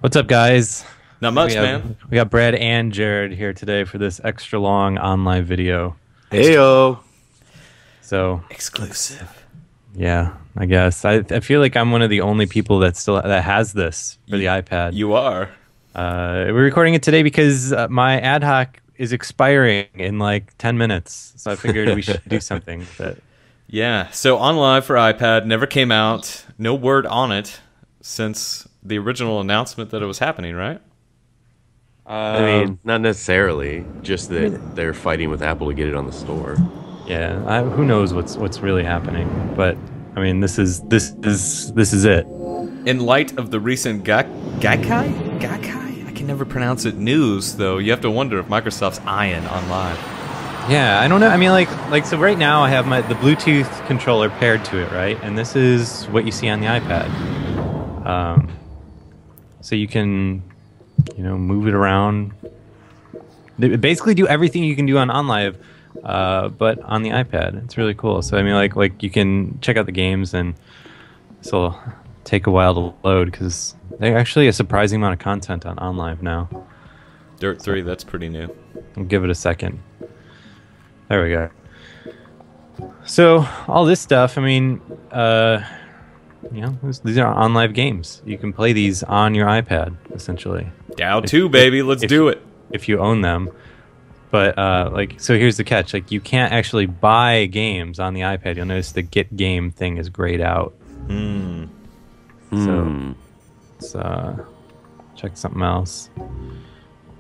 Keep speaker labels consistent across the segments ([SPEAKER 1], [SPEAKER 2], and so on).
[SPEAKER 1] What's up, guys?
[SPEAKER 2] Not much, man.
[SPEAKER 1] We got Brad and Jared here today for this extra long OnLive video.
[SPEAKER 3] Heyo.
[SPEAKER 1] So,
[SPEAKER 2] Exclusive.
[SPEAKER 1] yeah, I guess I feel like I'm one of the only people that has this for the iPad.
[SPEAKER 2] You are.
[SPEAKER 1] We're recording it today because my ad hoc is expiring in like 10 minutes. So I figured we should do something with it.
[SPEAKER 2] Yeah. So OnLive for iPad never came out. No word on it since the original announcement that it was happening, right?
[SPEAKER 3] I mean, not necessarily. Just that they're fighting with Apple to get it on the store.
[SPEAKER 1] Yeah, who knows what's really happening? But I mean, this is it.
[SPEAKER 2] In light of the recent Gaikai? I can never pronounce it. News, though, you have to wonder if Microsoft's eyeing OnLive.
[SPEAKER 1] Yeah, I don't know. I mean, like so right now I have the Bluetooth controller paired to it, right? And this is what you see on the iPad. So you can, move it around. They basically do everything you can do on OnLive, but on the iPad. It's really cool. So I mean, like you can check out the games, and this will take a while to load because there's actually a surprising amount of content on OnLive now.
[SPEAKER 2] Dirt 3, that's pretty new.
[SPEAKER 1] I'll give it a second. There we go. So all this stuff, I mean, these are OnLive games. You can play these on your iPad, essentially.
[SPEAKER 2] Dow 2, baby. Let's do it.
[SPEAKER 1] If you own them. But, so here's the catch. Like, you can't actually buy games on the iPad. You'll notice the Get Game thing is grayed out. So, let's check something else.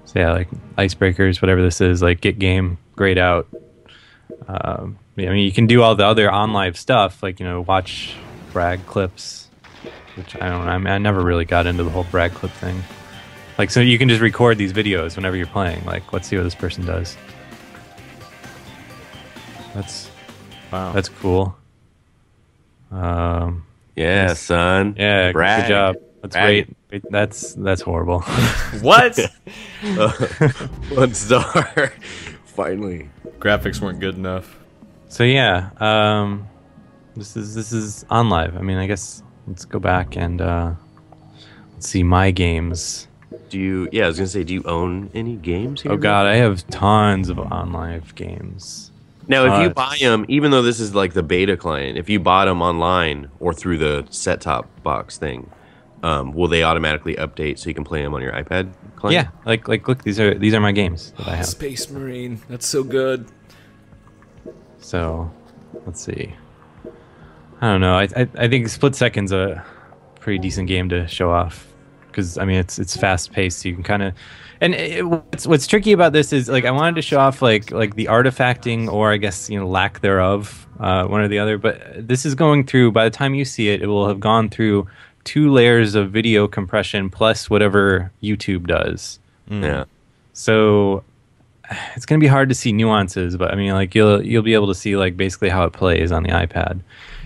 [SPEAKER 1] So, yeah, like, Icebreakers, whatever this is, like, Get Game, grayed out. I mean, you can do all the other OnLive stuff, like, watch brag clips, which I don't know. I mean, I never really got into the whole brag clip thing. Like, so you can just record these videos whenever you're playing. Like, let's see what this person does.
[SPEAKER 2] Wow.
[SPEAKER 1] That's cool.
[SPEAKER 3] Yeah, son.
[SPEAKER 1] Yeah,
[SPEAKER 3] Brag.
[SPEAKER 1] good job. That's
[SPEAKER 3] Brag.
[SPEAKER 1] wait, that's horrible.
[SPEAKER 2] What?
[SPEAKER 3] 1 star. Finally.
[SPEAKER 2] Graphics weren't good enough.
[SPEAKER 1] So yeah, this is OnLive. I mean, I guess let's go back and let's see my games.
[SPEAKER 3] I was gonna say, do you own any games here?
[SPEAKER 1] Oh god, I have tons of OnLive games.
[SPEAKER 3] Now, if you buy them, even though this is like the beta client, if you bought them online or through the set-top box thing, will they automatically update so you can play them on your iPad client?
[SPEAKER 1] Yeah, like look, these are my games that I have.
[SPEAKER 2] Space Marine. That's so good.
[SPEAKER 1] So, let's see. I don't know. I think Split Second's a pretty decent game to show off because I mean it's fast paced. So you can kind of, and what's tricky about this is like I wanted to show off like the artifacting or I guess lack thereof, one or the other. But this is going through. By the time you see it, it will have gone through 2 layers of video compression plus whatever YouTube does.
[SPEAKER 3] Yeah.
[SPEAKER 1] So it's going to be hard to see nuances, but I mean, like you'll be able to see like basically how it plays on the iPad.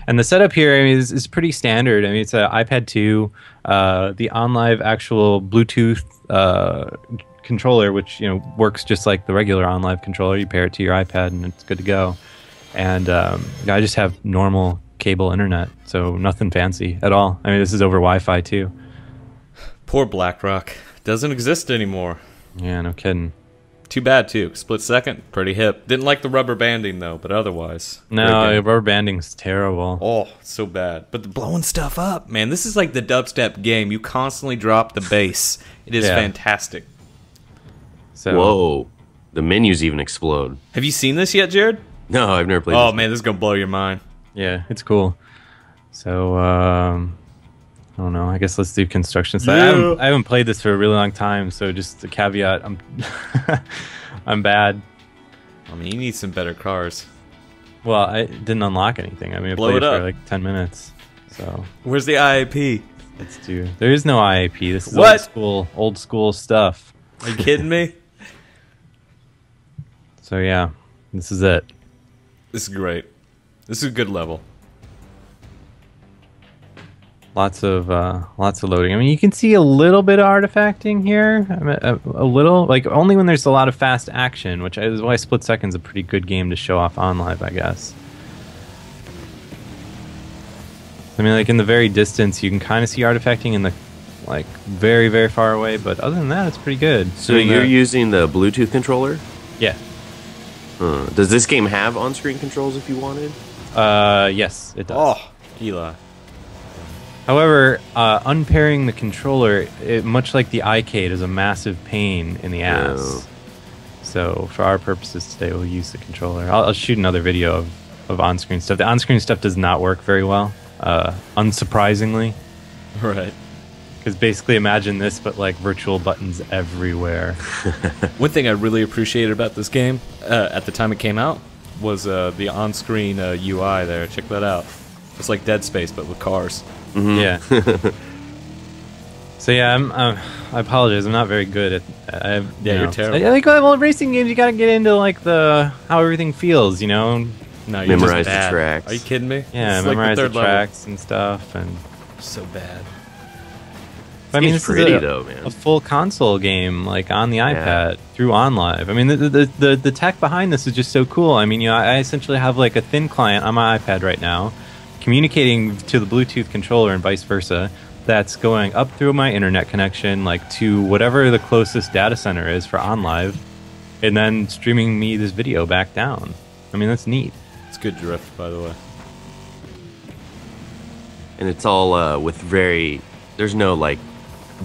[SPEAKER 1] And the setup here is pretty standard. I mean, it's an iPad 2, the OnLive actual Bluetooth controller, which works just like the regular OnLive controller. You pair it to your iPad, and it's good to go. And I just have normal cable internet, so nothing fancy at all. I mean, this is over Wi-Fi too.
[SPEAKER 2] Poor BlackRock. Doesn't exist anymore.
[SPEAKER 1] Yeah, no kidding.
[SPEAKER 2] Too bad, too. Split Second, pretty hip. Didn't like the rubber banding, though, but otherwise.
[SPEAKER 1] No, rubber banding's terrible.
[SPEAKER 2] Oh, so bad. But the blowing stuff up, man. This is like the dubstep game. You constantly drop the bass. It is fantastic.
[SPEAKER 1] So,
[SPEAKER 3] Whoa. The menus even explode.
[SPEAKER 2] Have you seen this yet, Jared?
[SPEAKER 3] No, I've never played
[SPEAKER 2] Oh,
[SPEAKER 3] this.
[SPEAKER 2] man, this is going to blow your mind.
[SPEAKER 1] yeah, it's cool. So, I don't know. I guess let's do construction stuff. I haven't played this for a really long time, so just a caveat: I'm bad.
[SPEAKER 2] I mean, you need some better cars.
[SPEAKER 1] Well, I didn't unlock anything. I mean, I
[SPEAKER 2] Blow
[SPEAKER 1] played
[SPEAKER 2] it up.
[SPEAKER 1] for like 10 minutes. So
[SPEAKER 2] Where's the IAP?
[SPEAKER 1] let's do. There is no IAP. This is
[SPEAKER 2] What?
[SPEAKER 1] old school stuff.
[SPEAKER 2] Are you kidding me?
[SPEAKER 1] So yeah, this is it.
[SPEAKER 2] This is great. This is a good level.
[SPEAKER 1] Lots of loading. I mean, you can see a little bit of artifacting here. I mean, a little, like only when there's a lot of fast action, which is why Split Second's a pretty good game to show off OnLive, I guess. I mean, like in the very distance, you can kind of see artifacting in the like very, very far away. But other than that, it's pretty good.
[SPEAKER 3] So
[SPEAKER 1] I mean,
[SPEAKER 3] you're using the Bluetooth controller?
[SPEAKER 1] yeah.
[SPEAKER 3] Does this game have on-screen controls if you wanted?
[SPEAKER 1] Yes, it does.
[SPEAKER 2] Oh, Eli.
[SPEAKER 1] However, unpairing the controller, much like the iCade, is a massive pain in the ass.
[SPEAKER 3] Oh.
[SPEAKER 1] So for our purposes today, we'll use the controller. I'll shoot another video of on-screen stuff. The on-screen stuff does not work very well, unsurprisingly.
[SPEAKER 2] Right.
[SPEAKER 1] Because basically imagine this, but like virtual buttons everywhere.
[SPEAKER 2] One thing I really appreciated about this game, at the time it came out, was the on-screen UI there. Check that out. It's like Dead Space, but with cars.
[SPEAKER 3] Mm-hmm.
[SPEAKER 1] Yeah. So yeah, I apologize. I'm not very good at.
[SPEAKER 2] You're terrible.
[SPEAKER 1] I think well, racing games you got to get into like the how everything feels, you know.
[SPEAKER 2] No, you're
[SPEAKER 3] Memorize
[SPEAKER 2] just
[SPEAKER 3] the
[SPEAKER 2] bad.
[SPEAKER 3] tracks.
[SPEAKER 2] Are you kidding me?
[SPEAKER 1] Yeah,
[SPEAKER 2] It's like
[SPEAKER 1] memorize the
[SPEAKER 2] third level.
[SPEAKER 1] tracks and stuff, and
[SPEAKER 2] So bad.
[SPEAKER 1] I mean,
[SPEAKER 3] game's
[SPEAKER 1] this
[SPEAKER 3] pretty
[SPEAKER 1] is
[SPEAKER 3] though, man.
[SPEAKER 1] a full console game, like on the iPad through OnLive. I mean, the tech behind this is just so cool. I mean, you know, I essentially have like a thin client on my iPad right now, communicating to the Bluetooth controller and vice versa. That's going up through my internet connection, like to whatever the closest data center is for OnLive, and then streaming me this video back down. I mean, that's neat.
[SPEAKER 2] It's good drift, by the way.
[SPEAKER 3] And it's all with very. There's no like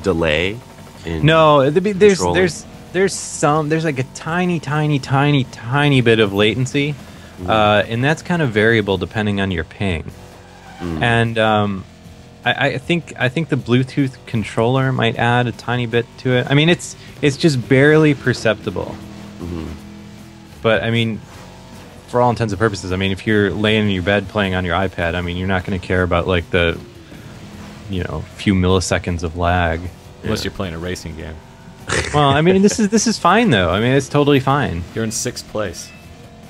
[SPEAKER 3] delay. In
[SPEAKER 1] No, there's
[SPEAKER 3] controlling.
[SPEAKER 1] there's like a tiny bit of latency, and that's kind of variable depending on your ping. And I think the Bluetooth controller might add a tiny bit to it. I mean, it's just barely perceptible. But I mean, for all intents and purposes, I mean, if you're laying in your bed playing on your iPad, I mean, you're not going to care about like the, you know, few milliseconds of lag.
[SPEAKER 2] Unless you're playing a racing game.
[SPEAKER 1] Well, I mean, this is fine though. I mean, it's totally fine.
[SPEAKER 2] You're in 6th place.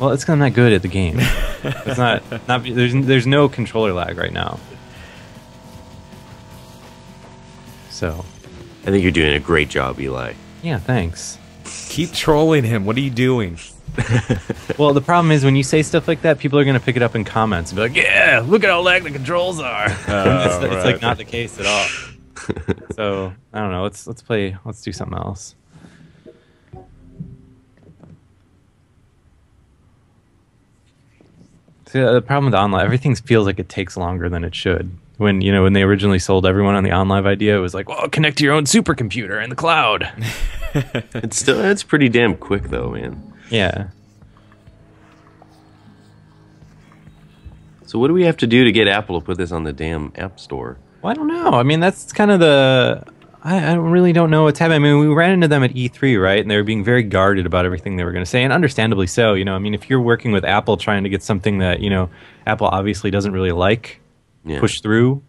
[SPEAKER 1] Well, it's 'cause I'm not good at the game. It's not there's no controller lag right now. So,
[SPEAKER 3] I think you're doing a great job, Eli.
[SPEAKER 1] yeah, thanks.
[SPEAKER 2] Keep trolling him. What are you doing?
[SPEAKER 1] Well, the problem is when you say stuff like that, people are going to pick it up in comments and be like, "Yeah, look at how lag the controls are." It's like not the case at all. So I don't know. Let's play. Let's do something else. See, the problem with OnLive, everything feels like it takes longer than it should. When when they originally sold everyone on the OnLive idea, it was like, well, connect to your own supercomputer in the cloud.
[SPEAKER 3] It's pretty damn quick though, man.
[SPEAKER 1] Yeah.
[SPEAKER 3] So what do we have to do to get Apple to put this on the damn App Store?
[SPEAKER 1] Well, I don't know. I mean, that's kind of the. I really don't know what's happening. I mean, we ran into them at E3, right? And they were being very guarded about everything they were going to say, and understandably so. I mean, if you're working with Apple trying to get something that Apple obviously doesn't really like, push through.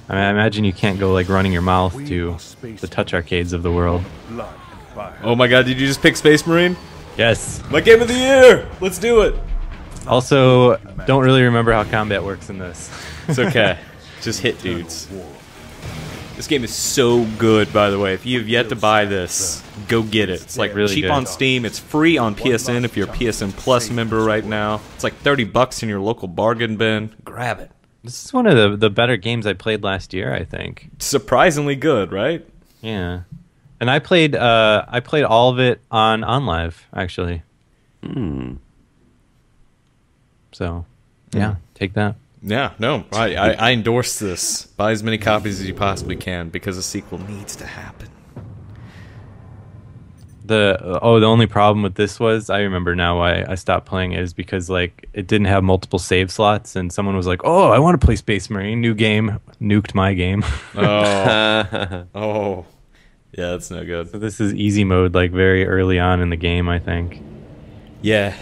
[SPEAKER 1] I mean, I imagine you can't go like running your mouth to the touch arcades of the world.
[SPEAKER 2] Oh my god, did you just pick Space Marine?
[SPEAKER 1] Yes.
[SPEAKER 2] My game of the year! Let's do it!
[SPEAKER 1] Also, don't really remember how combat works in this.
[SPEAKER 2] It's okay. Just hit dudes. This game is so good, by the way. If you have yet to buy this, go get it. It's like
[SPEAKER 1] really
[SPEAKER 2] cheap
[SPEAKER 1] good.
[SPEAKER 2] on Steam. It's free on PSN if you're a PSN Plus member right now. It's like $30 in your local bargain bin. Grab it.
[SPEAKER 1] This is one of the better games I played last year, I think.
[SPEAKER 2] Surprisingly good, right?
[SPEAKER 1] Yeah. And I played all of it on OnLive, actually. So, yeah, take that.
[SPEAKER 2] Yeah, no, I endorse this. Buy as many copies as you possibly can because a sequel needs to happen.
[SPEAKER 1] The only problem with this was, I remember now why I stopped playing it, is because like it didn't have multiple save slots, and someone was like, "Oh, I want to play Space Marine, new game," nuked my game.
[SPEAKER 2] Oh, yeah, that's no good.
[SPEAKER 1] So this is easy mode, like very early on in the game, I think.
[SPEAKER 2] Yeah.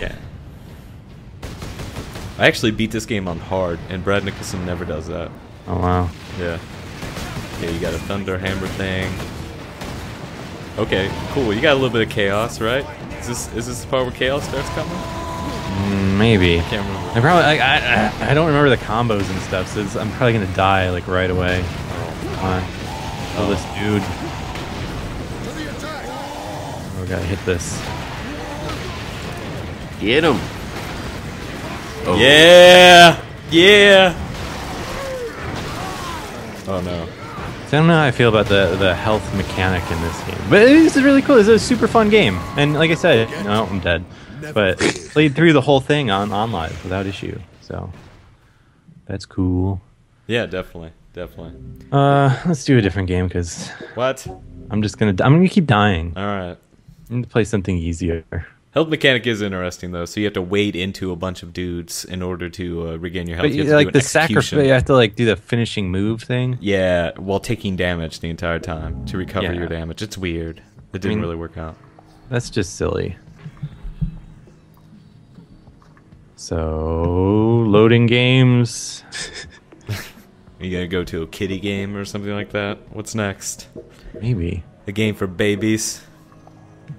[SPEAKER 2] I actually beat this game on hard, and Brad Nicholson never does that.
[SPEAKER 1] Oh wow.
[SPEAKER 2] Yeah. Yeah, you got a thunder hammer thing. Okay, cool. You got a little bit of chaos, right? Is this the part where chaos starts coming?
[SPEAKER 1] Maybe.
[SPEAKER 2] Can't remember.
[SPEAKER 1] I probably I don't remember the combos and stuff, so I'm probably gonna die like right away. Come on. Oh, this dude. Oh, gotta hit this.
[SPEAKER 3] Get him. Oh.
[SPEAKER 2] Yeah! Yeah! Oh no.
[SPEAKER 1] I don't know how I feel about the health mechanic in this game, but this is really cool. It's a super fun game, and like I said, no, I'm dead, but played through the whole thing on OnLive without issue. So that's cool.
[SPEAKER 2] Yeah, definitely.
[SPEAKER 1] Let's do a different game because
[SPEAKER 2] What?
[SPEAKER 1] I'm gonna keep dying.
[SPEAKER 2] All right.
[SPEAKER 1] I need to play something easier.
[SPEAKER 2] Health mechanic is interesting though. So you have to wade into a bunch of dudes in order to regain your health.
[SPEAKER 1] But
[SPEAKER 2] You have to
[SPEAKER 1] like
[SPEAKER 2] do
[SPEAKER 1] the
[SPEAKER 2] an
[SPEAKER 1] sacrifice,
[SPEAKER 2] execution.
[SPEAKER 1] you have to like do the finishing move thing.
[SPEAKER 2] Yeah, while taking damage the entire time to recover
[SPEAKER 1] Yeah.
[SPEAKER 2] your damage. It's weird. It didn't really work out.
[SPEAKER 1] That's just silly. So loading games.
[SPEAKER 2] You gotta go to a kiddie game or something like that. What's next?
[SPEAKER 1] Maybe.
[SPEAKER 2] A game for babies.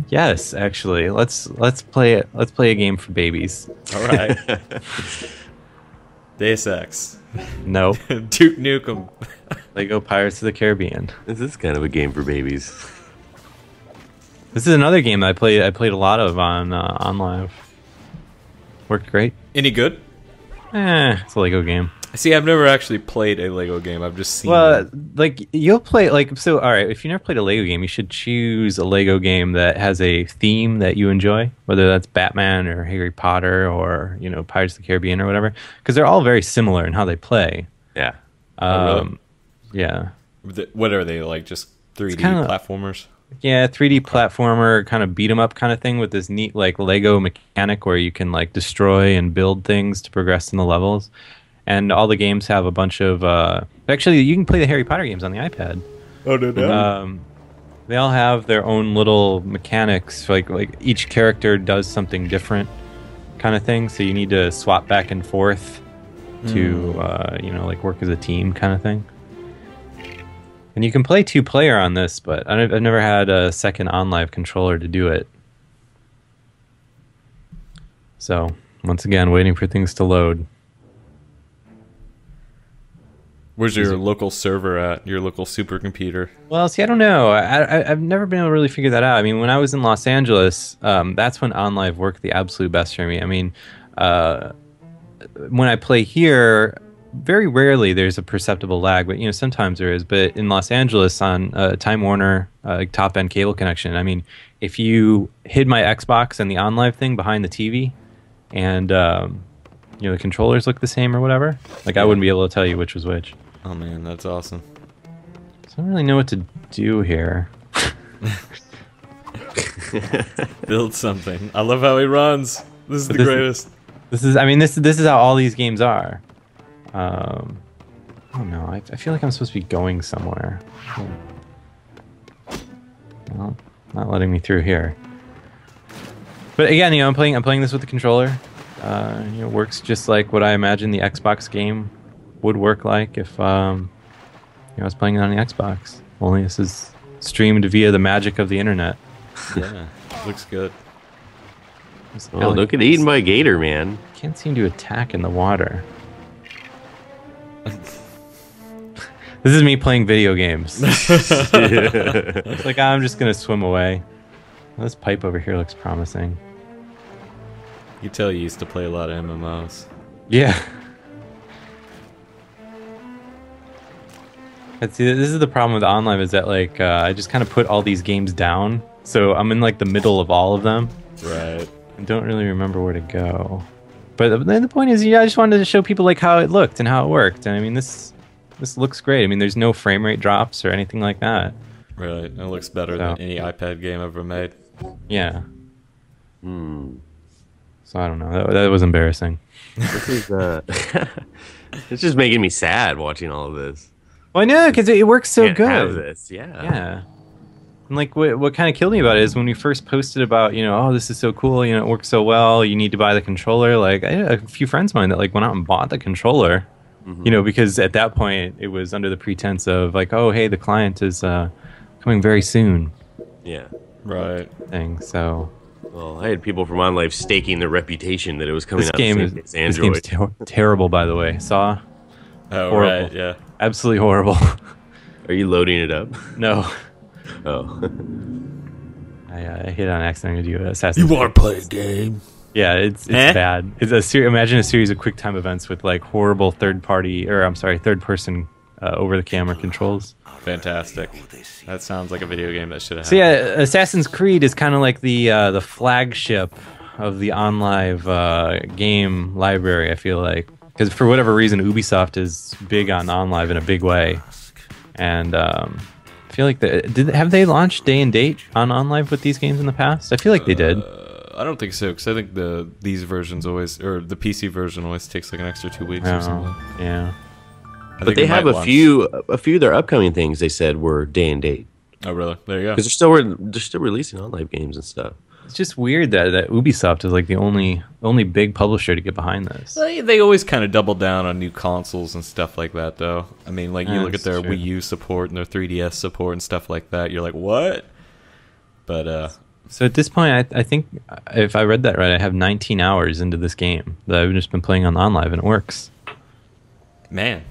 [SPEAKER 1] Yes, actually. Let's play it. Let's play a game for babies.
[SPEAKER 2] All right. Deus Ex.
[SPEAKER 1] No.
[SPEAKER 2] Duke Nukem.
[SPEAKER 1] Lego Pirates of the Caribbean.
[SPEAKER 3] This is kind of a game for babies.
[SPEAKER 1] This is another game that I played a lot of on OnLive. Worked great.
[SPEAKER 2] Any good?
[SPEAKER 1] It's a Lego game.
[SPEAKER 2] See, I've never actually played a Lego game. I've just seen
[SPEAKER 1] Well,
[SPEAKER 2] them.
[SPEAKER 1] like you'll play like so. All right, if you never played a Lego game, you should choose a Lego game that has a theme that you enjoy, whether that's Batman or Harry Potter or Pirates of the Caribbean or whatever, because they're all very similar in how they play.
[SPEAKER 3] Yeah.
[SPEAKER 2] Really?
[SPEAKER 1] Yeah,
[SPEAKER 2] What are they, like just 3D
[SPEAKER 1] kinda-
[SPEAKER 2] platformers?
[SPEAKER 1] yeah, 3D platformer kind of beat 'em up kind of thing with this neat like Lego mechanic where you can like destroy and build things to progress in the levels. And all the games have a bunch of actually you can play the Harry Potter games on the iPad.
[SPEAKER 2] Oh, no.
[SPEAKER 1] They all have their own little mechanics, like each character does something different kind of thing, so you need to swap back and forth to like work as a team kind of thing. And you can play 2-player on this, but I've never had a second OnLive controller to do it. So once again, waiting for things to load.
[SPEAKER 2] Where's your local server at? Your local supercomputer?
[SPEAKER 1] Well, see, I don't know. I've never been able to really figure that out. I mean, when I was in Los Angeles, that's when OnLive worked the absolute best for me. I mean, when I play here, very rarely there's a perceptible lag, but sometimes there is. But in Los Angeles on Time Warner top end cable connection, I mean, if you hid my Xbox and the OnLive thing behind the TV, and the controllers look the same or whatever, like I wouldn't be able to tell you which was which.
[SPEAKER 2] Oh man, that's awesome.
[SPEAKER 1] So I don't really know what to do here.
[SPEAKER 2] Build something. I love how he runs. This is the greatest.
[SPEAKER 1] This is how all these games are. Oh no, I feel like I'm supposed to be going somewhere. Well, not letting me through here. But again, I'm playing this with the controller. It works just like what I imagine the Xbox game would work like if I was playing it on the Xbox. Only this is streamed via the magic of the internet.
[SPEAKER 2] Yeah, looks good.
[SPEAKER 3] Oh, don't get eaten by a gator, man.
[SPEAKER 1] Can't seem to attack in the water. This is me playing video games. It's like I'm just gonna swim away. Well, this pipe over here looks promising.
[SPEAKER 2] You tell you used to play a lot of MMOs.
[SPEAKER 1] Yeah. See, this is the problem with OnLive is that like I just kind of put all these games down, so I'm in like the middle of all of them.
[SPEAKER 2] Right.
[SPEAKER 1] I don't really remember where to go. But the point is, I just wanted to show people like how it looked and how it worked. And I mean, this looks great. I mean, there's no frame rate drops or anything like that.
[SPEAKER 2] Right. It looks better than any iPad game ever made.
[SPEAKER 1] Yeah. So I don't know. That was embarrassing.
[SPEAKER 3] This is it's just making me sad watching all of this.
[SPEAKER 1] Well, I know, because it works so
[SPEAKER 3] Can't
[SPEAKER 1] good.
[SPEAKER 3] have this, yeah.
[SPEAKER 1] Yeah. And like what kind of killed me about it is when we first posted about, oh, this is so cool, it works so well, you need to buy the controller. Like I had a few friends of mine that like went out and bought the controller, because at that point it was under the pretense of like, oh, hey, the client is coming very soon.
[SPEAKER 3] Yeah.
[SPEAKER 2] Right.
[SPEAKER 1] Thing. So
[SPEAKER 3] Well, I had people from OnLive staking their reputation that it was coming
[SPEAKER 1] this
[SPEAKER 3] out
[SPEAKER 1] game
[SPEAKER 3] the
[SPEAKER 1] is
[SPEAKER 3] same day as Android.
[SPEAKER 1] terrible, by the way. Saw?
[SPEAKER 2] Oh,
[SPEAKER 1] Horrible.
[SPEAKER 2] right. Yeah.
[SPEAKER 1] Absolutely horrible.
[SPEAKER 3] Are you loading it up?
[SPEAKER 1] No.
[SPEAKER 3] Oh.
[SPEAKER 1] I hit on accident to do Assassin's Creed.
[SPEAKER 2] want to play a game?
[SPEAKER 1] Yeah, it's bad. It's imagine a series of QuickTime events with like horrible third person over-the-camera controls.
[SPEAKER 2] Fantastic. That sounds like a video game that should have
[SPEAKER 1] So
[SPEAKER 2] happened.
[SPEAKER 1] yeah, Assassin's Creed is kind of like the flagship of the OnLive game library. I feel like because for whatever reason, Ubisoft is big on OnLive in a big way, and I feel like have they launched day and date on OnLive with these games in the past? I feel like they did.
[SPEAKER 2] I don't think so, because I think these versions always, or the PC version always takes like an extra 2 weeks or something.
[SPEAKER 1] Yeah.
[SPEAKER 2] I
[SPEAKER 3] But
[SPEAKER 2] think
[SPEAKER 3] they
[SPEAKER 2] it
[SPEAKER 3] have
[SPEAKER 2] might
[SPEAKER 3] a
[SPEAKER 2] launch-
[SPEAKER 3] few of their upcoming things. They said were day and date
[SPEAKER 2] Oh, really? There you go.
[SPEAKER 3] because they're still releasing OnLive games and stuff.
[SPEAKER 1] It's just weird that Ubisoft is like the only big publisher to get behind this.
[SPEAKER 2] They always kind of double down on new consoles and stuff like that, though. I mean, like, you
[SPEAKER 1] Yeah,
[SPEAKER 2] look at
[SPEAKER 1] that's
[SPEAKER 2] their
[SPEAKER 1] true.
[SPEAKER 2] Wii U support and their 3DS support and stuff like that, you're like, what? But,
[SPEAKER 1] So at this point, I think if I read that right, I have 19 hours into this game that I've just been playing on OnLive, and it works.
[SPEAKER 2] man.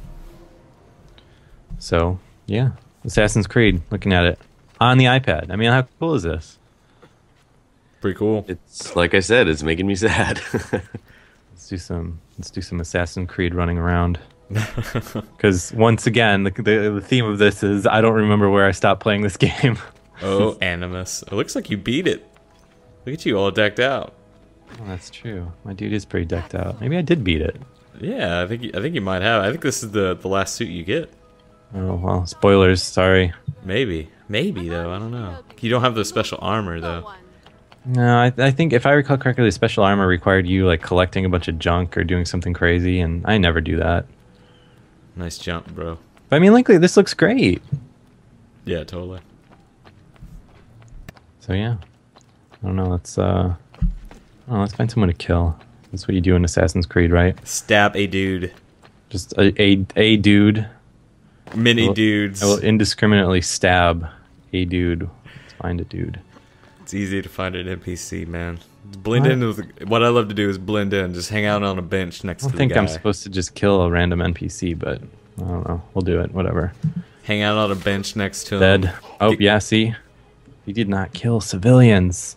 [SPEAKER 1] So yeah, Assassin's Creed. Looking at it on the iPad. I mean, how cool is this?
[SPEAKER 2] Pretty cool.
[SPEAKER 3] It's like I said, it's making me sad.
[SPEAKER 1] Let's do some Assassin's Creed running around. Because once again, the theme of this is I don't remember where I stopped playing this game.
[SPEAKER 2] Oh, Animus. It looks like you beat it. Look at you all decked out.
[SPEAKER 1] Oh, that's true. My dude is pretty decked out. Maybe I did beat it.
[SPEAKER 2] Yeah, I think you might have. I think this is the last suit you get.
[SPEAKER 1] Oh well, spoilers. Sorry.
[SPEAKER 2] Maybe though. I don't know. You don't have the special armor though.
[SPEAKER 1] No, I think if I recall correctly, the special armor required you like collecting a bunch of junk or doing something crazy, and I never do that.
[SPEAKER 2] Nice jump, bro.
[SPEAKER 1] But I mean, like this looks great.
[SPEAKER 2] Yeah, totally.
[SPEAKER 1] So yeah, I don't know. Let's find someone to kill. That's what you do in Assassin's Creed, right?
[SPEAKER 2] Stab a dude.
[SPEAKER 1] Just a dude.
[SPEAKER 2] Mini dudes.
[SPEAKER 1] I will indiscriminately stab a dude. Let's find a dude.
[SPEAKER 2] It's easy to find an NPC, man. Blend in with. What I love to do is blend in. Just hang out on a bench next
[SPEAKER 1] I
[SPEAKER 2] to
[SPEAKER 1] don't
[SPEAKER 2] the
[SPEAKER 1] think
[SPEAKER 2] guy.
[SPEAKER 1] I'm supposed to just kill a random NPC, but I don't know. We'll do it. Whatever.
[SPEAKER 2] Hang out on a bench next to him.
[SPEAKER 1] Dead. Oh yeah, see, he did not kill civilians.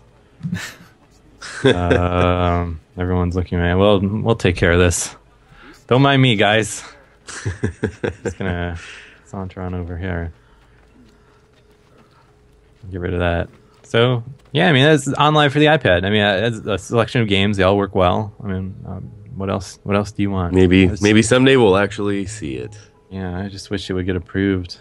[SPEAKER 1] Everyone's looking at me. Well, we'll take care of this. Don't mind me, guys. Just gonna saunter on over here. Get rid of that. So yeah, I mean that's OnLive for the iPad. I mean, it's a selection of games. They all work well. I mean, what else? What else do you want?
[SPEAKER 3] maybe someday we'll actually see it.
[SPEAKER 1] Yeah, I just wish it would get approved.